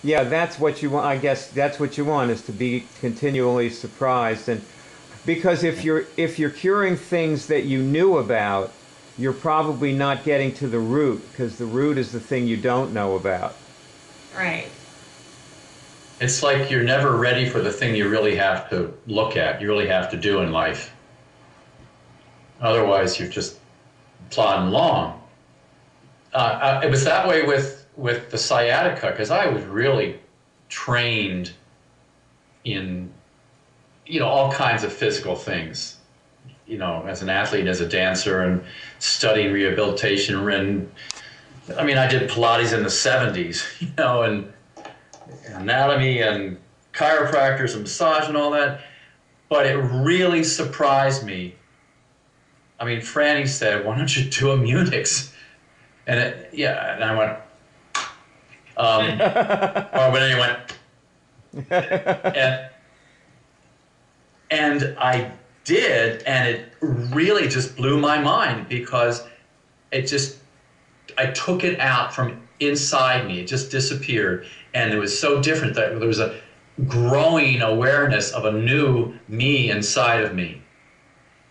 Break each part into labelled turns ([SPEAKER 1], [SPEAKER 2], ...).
[SPEAKER 1] Yeah, that's what you want. I guess that's what you want, is to be continually surprised. And because if you're curing things that you knew about, you're probably not getting to the root, because the root is the thing you don't know about.
[SPEAKER 2] Right.
[SPEAKER 3] It's like you're never ready for the thing you really have to look at, you really have to do in life. Otherwise, you're just plodding along. It was that way with the sciatica, because I was really trained in, all kinds of physical things, as an athlete, as a dancer, and studying rehabilitation. And I mean, I did Pilates in the 70s, and anatomy and chiropractors and massage and all that. But it really surprised me. I mean, Franny said, "Why don't you do Immunics?" And and I went, or when he went, and I did, and it really just blew my mind, because I took it out from inside me. It just disappeared, and it was so different that there was a growing awareness of a new me inside of me.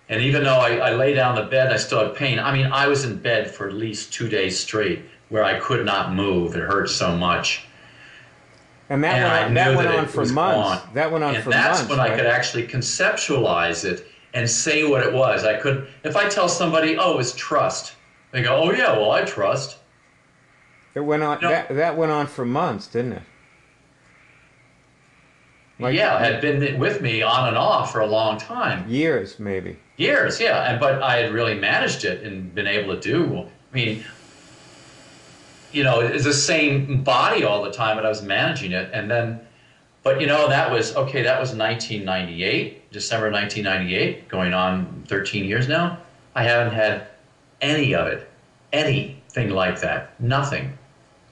[SPEAKER 3] And even though I lay down in the bed and I still had pain, I mean, I was in bed for at least 2 days straight where I could not move. It hurt so much.
[SPEAKER 1] And that went on for months. That went on for months.
[SPEAKER 3] And that's when I could actually conceptualize it and say what it was. I could, if I tell somebody, "Oh, it's trust," they go, "Oh yeah, well, I trust."
[SPEAKER 1] It went on. That went on for months, didn't it?
[SPEAKER 3] Yeah, it had been with me on and off for a long time.
[SPEAKER 1] Years, maybe.
[SPEAKER 3] Years, yeah. But I had really managed it and been able to do. I mean, it's the same body all the time, but I was managing it. And then, but that was 1998, December 1998, going on 13 years now. I haven't had any of it, anything like that, nothing.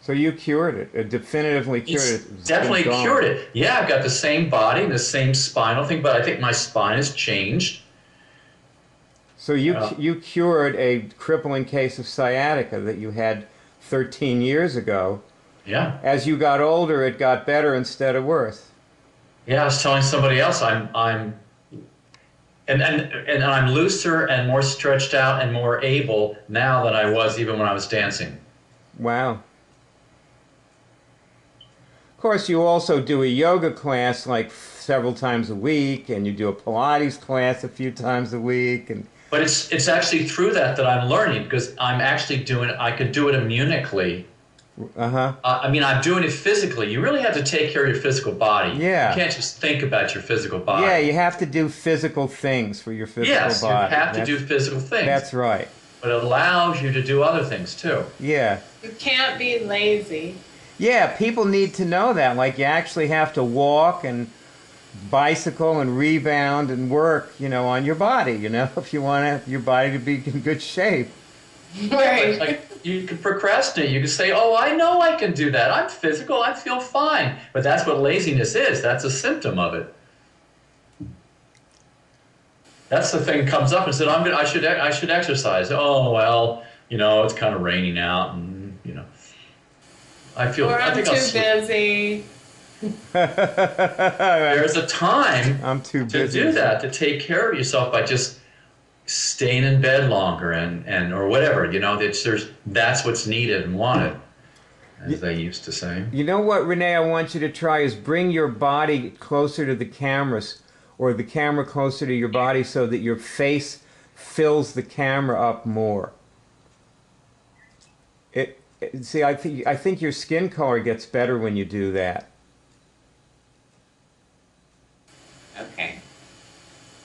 [SPEAKER 1] So you cured it, definitively cured it.
[SPEAKER 3] It's definitely cured it. Yeah, I've got the same body, the same spinal thing, but I think my spine has changed.
[SPEAKER 1] So you cured a crippling case of sciatica that you had 13 years ago.
[SPEAKER 3] Yeah.
[SPEAKER 1] As you got older, it got better instead of worse.
[SPEAKER 3] Yeah, I was telling somebody else I'm looser and more stretched out and more able now than I was even when I was dancing.
[SPEAKER 1] Wow. Of course, you also do a yoga class like several times a week, and you do a Pilates class a few times a week, and.
[SPEAKER 3] But it's actually through that I'm learning, because I'm actually I could do it immunically. I mean, I'm doing it physically. You really have to take care of your physical body.
[SPEAKER 1] Yeah.
[SPEAKER 3] You can't just think about your physical body.
[SPEAKER 1] Yeah, you have to do physical things for your physical body.
[SPEAKER 3] Yes, you have to do physical things.
[SPEAKER 1] That's right.
[SPEAKER 3] But it allows you to do other things, too.
[SPEAKER 1] Yeah.
[SPEAKER 2] You can't be lazy.
[SPEAKER 1] Yeah, people need to know that. Like, you actually have to walk and bicycle and rebound and work, on your body, if you want your body to be in good shape.
[SPEAKER 2] Right.
[SPEAKER 3] Like, you can procrastinate. You can say, "Oh, I know I can do that. I'm physical. I feel fine." But that's what laziness is. That's a symptom of it. That's the thing comes up and said, I should exercise. Oh, well, it's kind of raining out, and I think
[SPEAKER 2] I'm too busy.
[SPEAKER 3] There's a time
[SPEAKER 1] I'm too busy
[SPEAKER 3] to do that, to take care of yourself by just staying in bed longer or whatever. That's what's needed and wanted, as they used to say.
[SPEAKER 1] You know what, Renee, I want you to try is bring your body closer to the cameras, or the camera closer to your body, so that your face fills the camera up more. See, I think your skin color gets better when you do that.
[SPEAKER 2] Okay.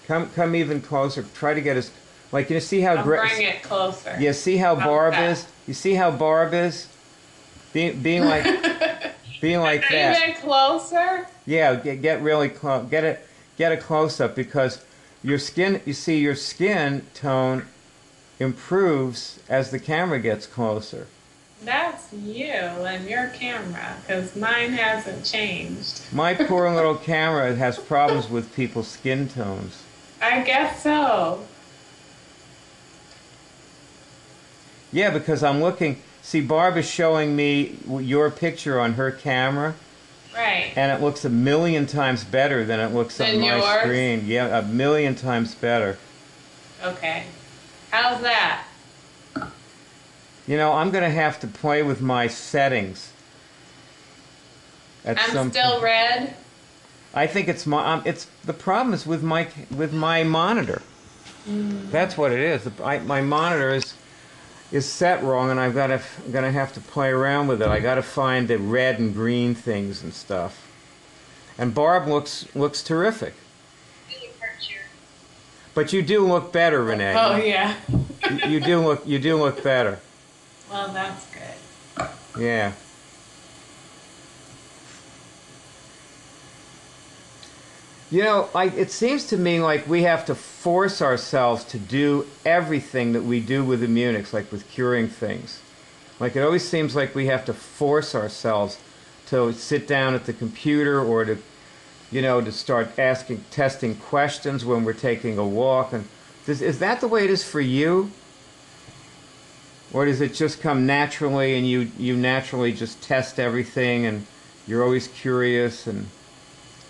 [SPEAKER 1] Come even closer. Try to get as, like, see how
[SPEAKER 2] bring it closer.
[SPEAKER 1] Yeah, see how Barb is. You see how Barb is, being like that.
[SPEAKER 2] Even closer.
[SPEAKER 1] Yeah, get really close. Get a close up, because your skin. You see, your skin tone improves as the camera gets closer.
[SPEAKER 2] That's you and your camera, because mine hasn't changed.
[SPEAKER 1] My poor little camera has problems with people's skin tones.
[SPEAKER 2] I guess so.
[SPEAKER 1] Yeah, because I'm looking. See, Barb is showing me your picture on her camera,
[SPEAKER 2] Right.
[SPEAKER 1] And it looks a million times better than it looks on
[SPEAKER 2] Than
[SPEAKER 1] my
[SPEAKER 2] yours?
[SPEAKER 1] screen. Yeah, a million times better.
[SPEAKER 2] Okay. How's that?
[SPEAKER 1] You know, I'm going to have to play with my settings. At
[SPEAKER 2] I'm
[SPEAKER 1] some
[SPEAKER 2] still
[SPEAKER 1] point.
[SPEAKER 2] red.
[SPEAKER 1] I think it's my. It's the problem is with my monitor. That's what it is. My monitor is set wrong, and gonna have to play around with it. I got to find the red and green things and stuff. And Barb looks terrific. But you do look better, Renee.
[SPEAKER 2] Oh yeah.
[SPEAKER 1] You do look better.
[SPEAKER 2] Well, that's good.
[SPEAKER 1] Yeah. You know, it seems to me like we have to force ourselves to do everything that we do with Immunics, like with curing things. Like it always seems like we have to force ourselves to sit down at the computer or to, you know, to start testing questions when we're taking a walk. And is that the way it is for you? Or does it just come naturally and you naturally just test everything and you're always curious and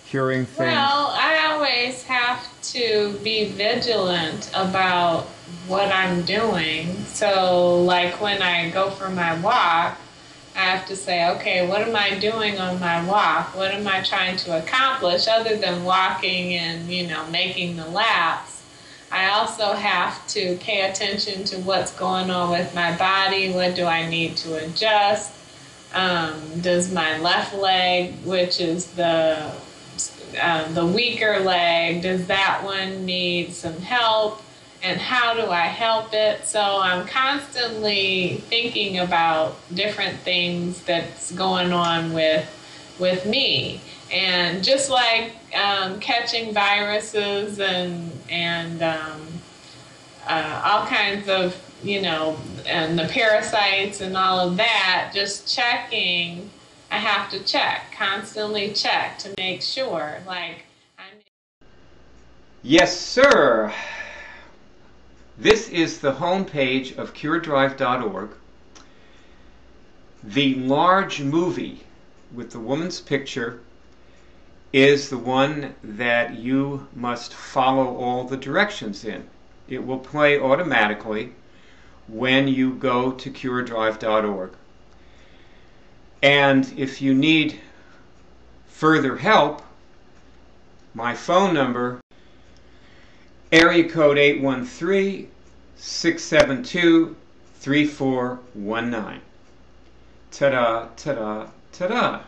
[SPEAKER 1] curing things?
[SPEAKER 2] Well, I always have to be vigilant about what I'm doing. So, like when I go for my walk, I have to say, okay, what am I doing on my walk? What am I trying to accomplish other than walking and, you know, making the laps? I also have to pay attention to what's going on with my body. What do I need to adjust? Does my left leg, which is the weaker leg, does that one need some help? And how do I help it? So I'm constantly thinking about different things that's going on with me. And just like catching viruses and all kinds of, you know, and the parasites and all of that, just checking. I have to constantly check to make sure, like,
[SPEAKER 1] Yes, sir. This is the homepage of cureddrive.org. The large movie with the woman's picture is the one that you must follow all the directions in. It will play automatically when you go to cureddrive.org. And if you need further help, my phone number, area code 813-672-3419. Ta-da, ta-da, ta-da.